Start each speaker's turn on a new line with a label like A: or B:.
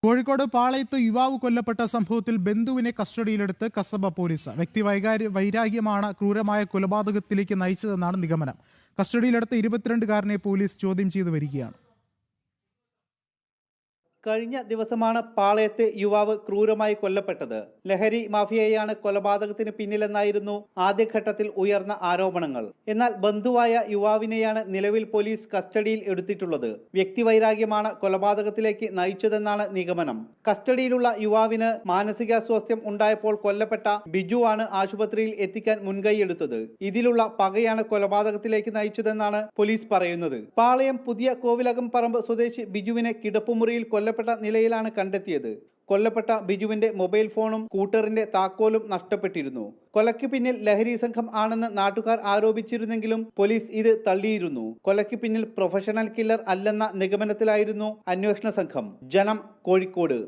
A: കോഴിക്കോട് പാളയത്ത് യുവാവ് കൊല്ലപ്പെട്ട സംഭവത്തിൽ ബന്ധുവിനെ കസ്റ്റഡിയിലെടുത്ത് കസബ പോലീസ്. വൈരാഗ്യമാണ് ക്രൂരമായ കൊലപാതകത്തിലേക്ക് നയിച്ചതെന്നാണ് നിഗമനം. കസ്റ്റഡിയിലെടുത്ത 22-കാരനെ പോലീസ് ചോദ്യം ചെയ്തു വരികയാണ്.
B: കഴിഞ്ഞ ദിവസമാണ് പാളയത്തെ യുവാവ് ക്രൂരമായി കൊല്ലപ്പെട്ടത്. ലഹരി മാഫിയയാണ് കൊലപാതകത്തിന് പിന്നിലെന്നായിരുന്നു ആദ്യഘട്ടത്തിൽ ഉയർന്ന ആരോപണങ്ങൾ. എന്നാൽ ബന്ധുവായ യുവാവിനെയാണ് നിലവിൽ പോലീസ് കസ്റ്റഡിയിൽ എടുത്തിട്ടുള്ളത്. വ്യക്തിവൈരാഗ്യമാണ് കൊലപാതകത്തിലേക്ക് നയിച്ചതെന്നാണ് നിഗമനം. കസ്റ്റഡിയിലുള്ള യുവാവിന് മാനസികാസ്വാസ്ഥ്യം ഉണ്ടായപ്പോൾ കൊല്ലപ്പെട്ട ബിജുവാണ് ആശുപത്രിയിൽ എത്തിക്കാൻ മുൻകൈയെടുത്തത്. ഇതിലുള്ള പകയാണ് കൊലപാതകത്തിലേക്ക് നയിച്ചതെന്നാണ് പോലീസ് പറയുന്നത്. പാളയം പുതിയ കോവിലകം പറമ്പ് സ്വദേശി ബിജുവിനെ കിടപ്പുമുറിയിൽ കൊല്ലപ്പെട്ട നിലയിലാണ് കണ്ടെത്തിയത്. കൊല്ലപ്പെട്ട ബിജുവിന്റെ മൊബൈൽ ഫോണും സ്കൂട്ടറിന്റെ താക്കോലും നഷ്ടപ്പെട്ടിരുന്നു. കൊലയ്ക്ക് പിന്നിൽ ലഹരി സംഘം ആണെന്ന് നാട്ടുകാർ ആരോപിച്ചിരുന്നെങ്കിലും പോലീസ് ഇത് തള്ളിയിരുന്നു. കൊലയ്ക്ക് പിന്നിൽ പ്രൊഫഷണൽ കില്ലർ അല്ലെന്ന നിഗമനത്തിലായിരുന്നു അന്വേഷണ സംഘം. ജനം, കോഴിക്കോട്.